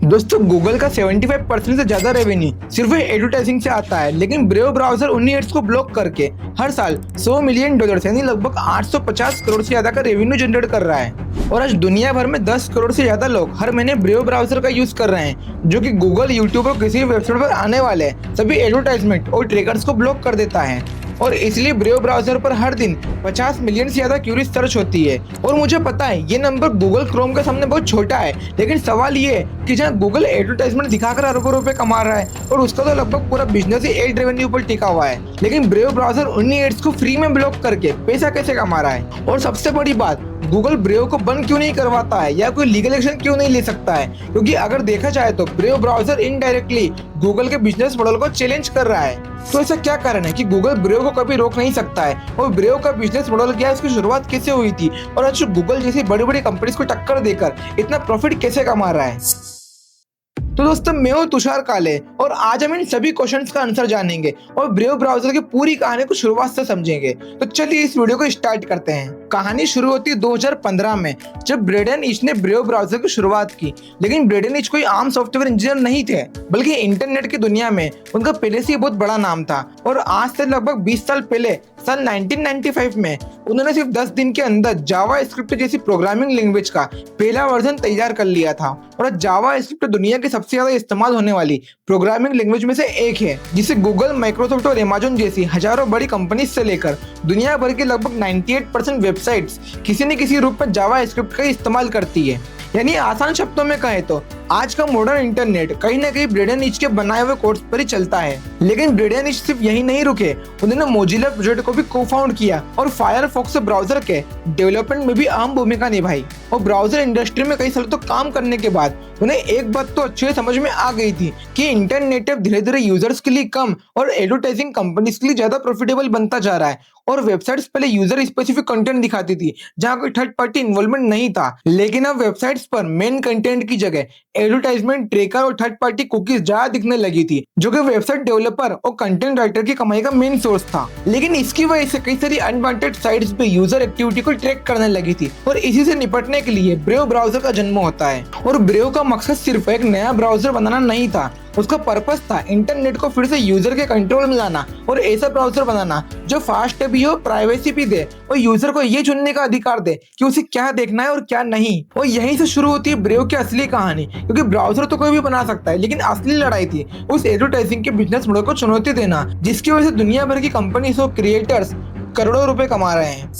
दोस्तों गूगल का 75% से ज्यादा रेवेन्यू सिर्फ एडवर्टाइजिंग से आता है, लेकिन ब्रेव ब्राउजर उन्हीं एड्स को ब्लॉक करके हर साल $100 मिलियन यानी लगभग 850 करोड़ से ज्यादा का रेवेन्यू जनरेट कर रहा है। और आज दुनिया भर में 10 करोड़ से ज्यादा लोग हर महीने ब्रेव ब्राउजर का यूज कर रहे हैं, जो कि गूगल, यूट्यूब और किसी वेबसाइट पर आने वाले सभी एडवर्टाइजमेंट और ट्रैकर्स को ब्लॉक कर देता है। और इसलिए ब्रेव ब्राउजर पर हर दिन 50 मिलियन से ज्यादा क्यूरीज सर्च होती है। और मुझे पता है ये नंबर गूगल क्रोम के सामने बहुत छोटा है, लेकिन सवाल ये है कि जहाँ गूगल एडवर्टाइजमेंट दिखाकर अरबों रुपए कमा रहा है और उसका तो लगभग पूरा बिजनेस ही एड रेवेन्यू पर टिका हुआ है, लेकिन ब्रेव ब्राउजर उन्हीं एड्स को फ्री में ब्लॉक करके पैसा कैसे कमा रहा है। और सबसे बड़ी बात, गूगल ब्रेव को बंद क्यों नहीं करवाता है या कोई लीगल एक्शन क्यों नहीं ले सकता है, क्योंकि अगर देखा जाए तो ब्रेव ब्राउजर इनडायरेक्टली गूगल के बिजनेस मॉडल को चैलेंज कर रहा है। तो ऐसा क्या कारण है कि गूगल ब्रेव को कभी रोक नहीं सकता है, और ब्रेव का बिजनेस मॉडल क्या है, इसकी शुरुआत कैसे हुई थी, और आज गूगल जैसी बड़ी बड़ी कंपनीज को टक्कर देकर इतना प्रॉफिट कैसे कमा रहा है। तो दोस्तों मैं हूँ तुषार काले और आज हम इन सभी क्वेश्चंस का आंसर जानेंगे और ब्रेव ब्राउजर की पूरी कहानी को शुरुआत से समझेंगे। तो चलिए इस वीडियो को स्टार्ट करते हैं। कहानी शुरू होती है 2015 में, जब ब्रेडन इच ने ब्रेव ब्राउजर की शुरुआत की। लेकिन ब्रेडन इच कोई आम सॉफ्टवेयर इंजीनियर नहीं थे, बल्कि इंटरनेट की दुनिया में उनका पहले से ही बहुत बड़ा नाम था। और आज से लगभग 20 साल पहले सन 1995 में उन्होंने सिर्फ 10 दिन के अंदर जावा स्क्रिप्ट जैसी प्रोग्रामिंग लैंग्वेज का पहला वर्जन तैयार कर लिया था। और जावा स्क्रिप्ट दुनिया की सबसे ज्यादा इस्तेमाल होने वाली प्रोग्रामिंग लैंग्वेज में से एक है, जिसे गूगल, माइक्रोसॉफ्ट और अमेज़न जैसी हजारों बड़ी कंपनी से लेकर दुनिया भर की लगभग 98% वेबसाइट्स किसी न किसी रूप में जावा स्क्रिप्ट का इस्तेमाल करती है। यानी आसान शब्दों में कहें तो आज का मॉडर्न इंटरनेट कहीं ना कहीं ब्रेडन इच के बनाए हुए कोड्स पर ही चलता है। लेकिन ब्रेडन इच सिर्फ यही नहीं रुके, उन्होंने मोजिला प्रोजेक्ट को भी को-फाउंड किया और फायरफॉक्स ब्राउजर के डेवलपमेंट में भी अहम भूमिका निभाई। और ब्राउजर इंडस्ट्री में कई सालों तक काम करने के बाद उन्हें एक बात तो अच्छे से समझ में आ गई थी कि इंटरनेट अब धीरे धीरे यूजर्स के लिए कम और एडवर्टाइजिंग कंपनीज के लिए ज्यादा प्रॉफिटेबल बनता जा रहा है। और वेबसाइट्स पहले यूजर स्पेसिफिक कंटेंट दिखाती थी जहां कोई थर्ड पार्टी इन्वॉल्वमेंट नहीं था, लेकिन अब वेबसाइट्स पर मेन कंटेंट की जगह एडवर्टाइजमेंट, ट्रैकर और थर्ड पार्टी कुकीज ज्यादा दिखने लगी थी, जो कि वेबसाइट डेवलपर और कंटेंट राइटर की कमाई का मेन सोर्स था। लेकिन इसकी वजह से कई सारी अनवांटेड साइट्स पे यूजर एक्टिविटी को ट्रैक करने लगी थी, और इसी से निपटने के लिए ब्रेव ब्राउजर का जन्म होता है। और ब्रेव का मकसद सिर्फ एक नया ब्राउजर बनाना नहीं था, उसका पर्पस था इंटरनेट को फिर से यूजर के कंट्रोल में लाना और ऐसा ब्राउजर बनाना जो फास्ट भी हो, प्राइवेसी भी दे और यूजर को ये चुनने का अधिकार दे कि उसे क्या देखना है और क्या नहीं। और यहीं से शुरू होती है ब्रेव की असली कहानी, क्योंकि ब्राउजर तो कोई भी बना सकता है, लेकिन असली लड़ाई थी उस एडवर्टाइजिंग के बिजनेस मॉडल को चुनौती देना, जिसकी वजह से दुनिया भर की कंपनीज और क्रिएटर्स करोड़ों रुपए कमा रहे हैं।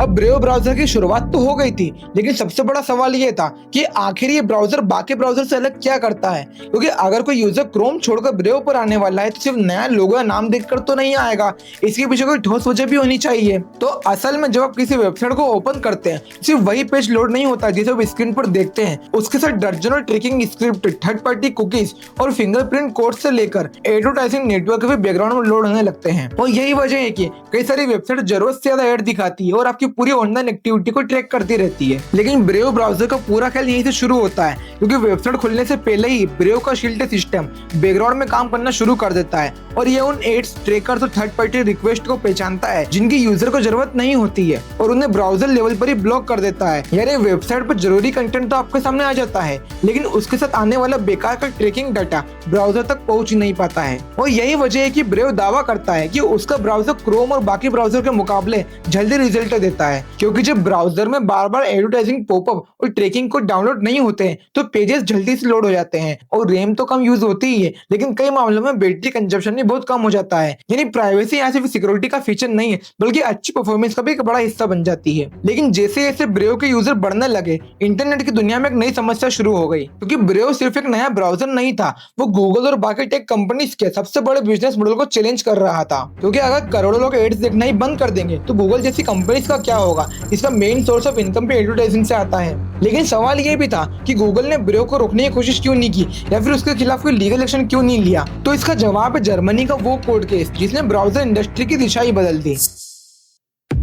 अब ब्रेव ब्राउजर की शुरुआत तो हो गई थी, लेकिन सबसे बड़ा सवाल ये था कि आखिर ये ब्राउजर बाकी ब्राउजर से अलग क्या करता है, क्योंकि अगर कोई यूजर क्रोम छोड़कर ब्रेव पर आने वाला है तो सिर्फ नया लोगो या नाम देखकर तो नहीं आएगा, इसके पीछे कोई ठोस वजह भी होनी चाहिए। तो असल में जब आप किसी वेबसाइट को ओपन करते हैं सिर्फ वही पेज लोड नहीं होता जिसे आप स्क्रीन पर देखते हैं, उसके साथ दर्जनों tracking script, third party cookies और फिंगरप्रिंट कोड से लेकर एडवर्टाइजिंग नेटवर्क भी बैकग्राउंड में लोड होने लगते हैं। और यही वजह है कि कई सारी वेबसाइट जरूरत से ज्यादा ऐड दिखाती है और आपकी पूरी ऑनलाइन एक्टिविटी को ट्रैक करती रहती है। लेकिन ब्रेव ब्राउजर का पूरा खेल यहीं से शुरू होता है, क्योंकि वेबसाइट खुलने से पहले ही ब्रेव का शील्ड सिस्टम बैकग्राउंड में काम करना शुरू कर देता है और ये उन एड्स, ट्रैकर्स और थर्ड पार्टी रिक्वेस्ट को पहचानता है जिनकी यूजर को जरूरत नहीं होती है और उन्हें ब्राउजर लेवल पर ही ब्लॉक कर देता है। यानी वेबसाइट पर जरूरी कंटेंट तो आपके सामने आ जाता है, लेकिन उसके साथ आने वाला बेकार का ट्रैकिंग डाटा ब्राउजर तक पहुंच नहीं पाता है। और यही वजह है कि ब्रेव दावा करता है कि उसका ब्राउजर क्रोम और बाकी ब्राउजर के मुकाबले जल्दी रिजल्ट देता है, क्योंकि जब ब्राउजर में बार बार एडवर्टाइजिंग, पॉपअप और ट्रैकिंग को डाउनलोड नहीं होते हैं तो पेजेस जल्दी से लोड हो जाते हैं। और रैम तो कम यूज होती ही है, लेकिन कई मामलों में बैटरी कंजप्शन भी बहुत कम हो जाता है। यानी प्राइवेसी यहाँ सिर्फ सिक्योरिटी का फीचर नहीं है, बल्कि अच्छी परफॉर्मेंस का भी एक बड़ा हिस्सा बन जाती है। लेकिन जैसे जैसे ब्रेव के यूजर बढ़ने लगे, इंटरनेट की दुनिया में एक नई समस्या शुरू हो गई, क्योंकि ब्रेव सिर्फ एक नया ब्राउजर नहीं था, वो गूगल और बाकी टेक कंपनीज के सबसे बड़े बिजनेस मॉडल को चैलेंज कर रहा था। क्योंकि अगर करोड़ों लोग एड्स देखना ही बंद कर देंगे तो गूगल जैसी कंपनीज का क्या होगा, इसका मेन सोर्स ऑफ इनकम भी एडवर्टाइजिंग से आता है। लेकिन सवाल ये भी था कि गूगल ने ब्रेव को रोकने की कोशिश क्यों नहीं की या फिर उसके खिलाफ कोई लीगल एक्शन क्यों नहीं लिया। तो इसका जवाब है जर्मनी का वो कोर्ट केस जिसने ब्राउजर इंडस्ट्री की दिशा ही बदल दी।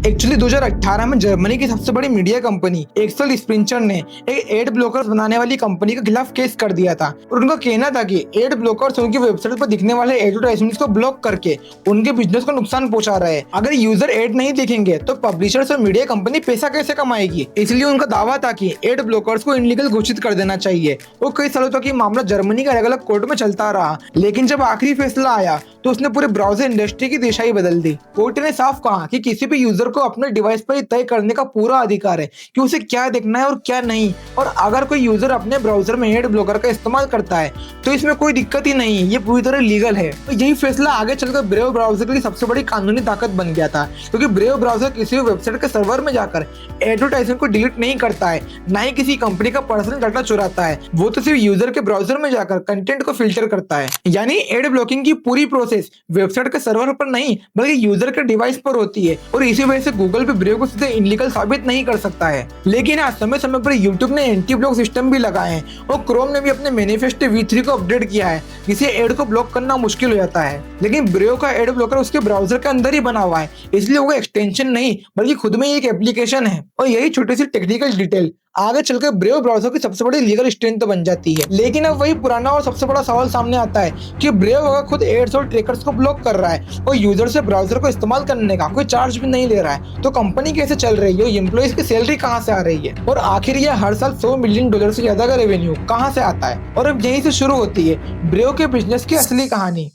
एक्चुअली 2018 में जर्मनी की सबसे बड़ी मीडिया कंपनी एक्सेल स्प्रिंचर ने एक एड ब्लॉकर्स बनाने वाली कंपनी के खिलाफ केस कर दिया था और उनका कहना था कि एड ब्लॉकर्स उनकी वेबसाइट पर दिखने वाले एडवर्टाइजमेंट्स को ब्लॉक करके उनके बिजनेस को नुकसान पहुंचा रहे हैं। अगर यूजर एड नहीं देखेंगे तो पब्लिशर्स और मीडिया कंपनी पैसा कैसे कमाएगी। इसलिए उनका दावा था कि एड ब्लॉकर्स को इनलीगल घोषित कर देना चाहिए और कई सालों तक ये मामला जर्मनी के अलग अलग कोर्ट में चलता रहा, लेकिन जब आखिरी फैसला आया तो उसने पूरे ब्राउजर इंडस्ट्री की दिशा ही बदल दी। कोर्ट ने साफ कहा कि किसी भी यूजर को अपने डिवाइस पर तय करने का पूरा अधिकार है कि उसे क्या देखना है और क्या नहीं, और अगर कोई यूजर अपने ब्राउजर में एड ब्लॉकर का इस्तेमाल करता है तो इसमें कोई दिक्कत ही नहीं है, ये पूरी तरह लीगल है। तो यही फैसला आगे चलकर ब्रेव ब्राउजर के लिए सबसे बड़ी कानूनी ताकत बन गया था, क्योंकि ब्रेव ब्राउजर किसी भी वेबसाइट के सर्वर में जाकर एडवर्टाइजमेंट को डिलीट नहीं करता है, ना ही किसी कंपनी का पर्सनल डाटा चुराता है। वो तो सिर्फ यूजर के ब्राउजर में जाकर कंटेंट को फिल्टर करता है। यानी एड ब्लॉकिंग की पूरी प्रोसेस वेबसाइट के सर्वर पर नहीं बल्कि यूजर के डिवाइस पर होती है, और इसी वजह से गूगल भी ब्रेव को सीधे इनलीगल साबित नहीं कर सकता है। लेकिन आज समय समय पर यूट्यूब ने एंटी ब्लॉक सिस्टम भी लगाए हैं और क्रोम ने भी अपने मैनिफेस्टो V3 को अपडेट किया है, जिससे एड को ब्लॉक करना मुश्किल हो जाता है। लेकिन ब्रेव का एड ब्लॉकर उसके ब्राउजर के अंदर ही बना हुआ है, इसलिए वो एक्सटेंशन नहीं बल्कि खुद में एक एप्लीकेशन है। और यही छोटी सी टेक्निकल डिटेल आगे चलकर ब्रेव ब्राउजर की सबसे बड़ी लीगल स्ट्रेंथ तो बन जाती है। लेकिन अब वही पुराना और सबसे बड़ा सवाल सामने आता है कि ब्रेव अगर खुद एड्स और ट्रैकर्स को ब्लॉक कर रहा है और यूजर से ब्राउजर को इस्तेमाल करने का कोई चार्ज भी नहीं ले रहा है, तो कंपनी कैसे चल रही है, एम्प्लॉइज की सैलरी कहाँ से आ रही है, और आखिर ये हर साल $100 मिलियन से ज्यादा का रेवेन्यू कहाँ से आता है। और अब यहीं से शुरू होती है ब्रेव के बिजनेस की असली कहानी,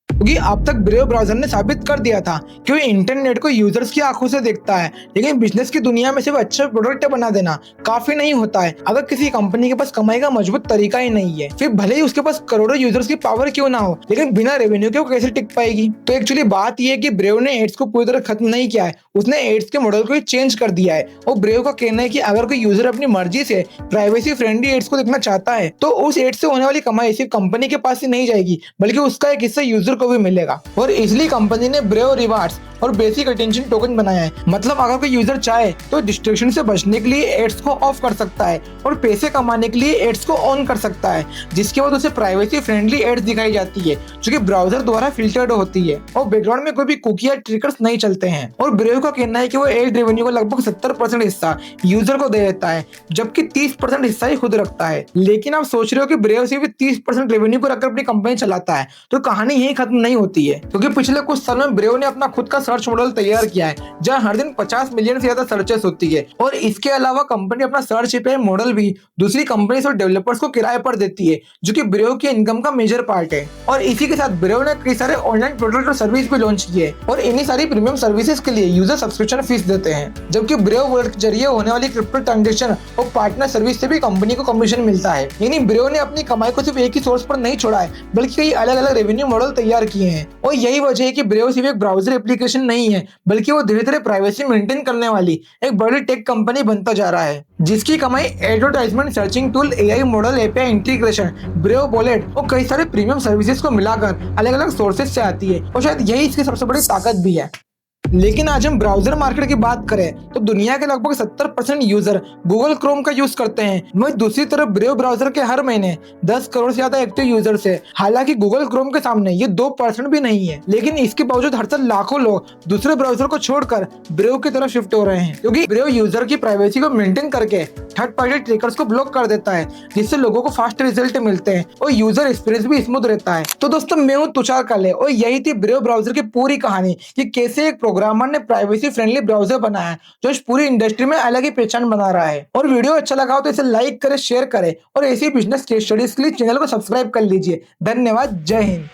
क्योंकि अब तक ब्रेव ब्राउजर ने साबित कर दिया था कि वो इंटरनेट को यूजर्स की आंखों से देखता है, लेकिन बिजनेस की दुनिया में सिर्फ अच्छे प्रोडक्ट बना देना काफी नहीं होता है। अगर किसी कंपनी के पास कमाई का मजबूत तरीका ही नहीं है, फिर भले ही उसके पास करोड़ों यूजर्स की पावर क्यों ना हो, लेकिन बिना रेवेन्यू के वो कैसे टिक पाएगी। तो एक्चुअली बात यह है कि ब्रेव ने एड्स को पूरी तरह खत्म नहीं किया है, उसने एड्स के मॉडल को चेंज कर दिया है। और ब्रेव का कहना है कि अगर कोई यूजर अपनी मर्जी से प्राइवेसी फ्रेंडली एड्स को देखना चाहता है तो उस एड्स से होने वाली कमाई सिर्फ कंपनी के पास ही नहीं जाएगी, बल्कि उसका एक हिस्सा यूजर को भी मिलेगा। और इसलिए कंपनी ने ब्रेव रिवार्ड्स और बेसिक अटेंशन टोकन बनाया है। मतलब अगर कोई यूजर चाहे तो डिस्ट्रैक्शन से बचने के लिए एड्स को ऑफ कर सकता है और पैसे कमाने के लिए एड्स को ऑन कर सकता है, जिसके बाद उसे प्राइवेसी फ्रेंडली एड्स दिखाई जाती है जो कि ब्राउजर द्वारा फिल्टर्ड होती है और बैकग्राउंड में कोई भी कुकी या ट्रिगर्स नहीं चलते हैं। और ब्रेव का कहना है कि वो एड रेवेन्यू का लगभग 70% हिस्सा यूजर को दे देता है, जबकि 30% हिस्सा ही खुद रखता है। लेकिन आप सोच रहे हो कि ब्रेव सिर्फ 30% रेवेन्यू को रखकर अपनी कंपनी चलाता है, तो कहानी यही खत्म नहीं होती है, क्योंकि पिछले कुछ सालों में ब्रेव ने अपना खुद का सर्च मॉडल तैयार किया है जहां हर दिन 50 मिलियन से ज्यादा सर्चेस होती है। और इसके अलावा कंपनी अपना सर्च एपीआई मॉडल भी दूसरी कंपनीज और डेवलपर्स को किराए पर देती है, जो कि ब्रेव की इनकम का मेजर पार्ट है। और इसी के साथ ब्रेव ने कई सारे ऑनलाइन प्रोडक्ट और सर्विस भी लॉन्च किए और इन्हीं सारी प्रीमियम सर्विसेज के लिए यूजर सब्सक्रिप्शन फीस देते हैं, जबकि ब्रेव वॉलेट के जरिए होने वाली क्रिप्टो ट्रांजेक्शन और पार्टनर सर्विस से भी कंपनी को कमीशन मिलता है। यानी ब्रेव ने अपनी कमाई को सिर्फ एक ही सोर्स पर नहीं छोड़ा है, बल्कि कई अलग अलग रेवेन्यू मॉडल तैयार किए हैं। और यही वजह है कि ब्रेव सिर्फ एक ब्राउजर एप्लीकेशन नहीं है, बल्कि वो धीरे धीरे प्राइवेसी मेंटेन करने वाली एक बड़ी टेक कंपनी बनता जा रहा है, जिसकी कमाई advertisement, searching tool, AI model, API integration, brave wallet और कई सारे प्रीमियम सर्विसेज को मिलाकर अलग अलग सोर्सेज से आती है। और शायद यही इसकी सबसे बड़ी ताकत भी है। लेकिन आज हम ब्राउजर मार्केट की बात करें तो दुनिया के लगभग 70% यूजर गूगल क्रोम का यूज करते हैं, वहीं दूसरी तरफ ब्रेव ब्राउजर के हर महीने 10 करोड़ से ज्यादा एक्टिव यूजर्स है। हालांकि गूगल क्रोम के सामने ये 2% भी नहीं है, लेकिन इसके बावजूद हर साल लाखों लोग दूसरे ब्राउजर को छोड़कर ब्रेव की तरफ शिफ्ट हो रहे हैं, क्योंकि ब्रेव यूजर की प्राइवेसी को मेंटेन करके थर्ड पार्टी ट्रैकर्स को ब्लॉक कर देता है, जिससे लोगों को फास्ट रिजल्ट मिलते हैं और यूजर एक्सपीरियंस भी स्मूथ रहता है। तो दोस्तों, मैं हूं तुषार काले और यही थी ब्रेव ब्राउजर की पूरी कहानी कि कैसे एक प्रोग्रामर ने प्राइवेसी फ्रेंडली ब्राउजर बनाया जो इस पूरी इंडस्ट्री में अलग ही पहचान बना रहा है। और वीडियो अच्छा लगा हो तो इसे लाइक करें, शेयर करें और ऐसी बिजनेस केस स्टडीज के लिए चैनल को सब्सक्राइब कर लीजिए। धन्यवाद। जय हिंद।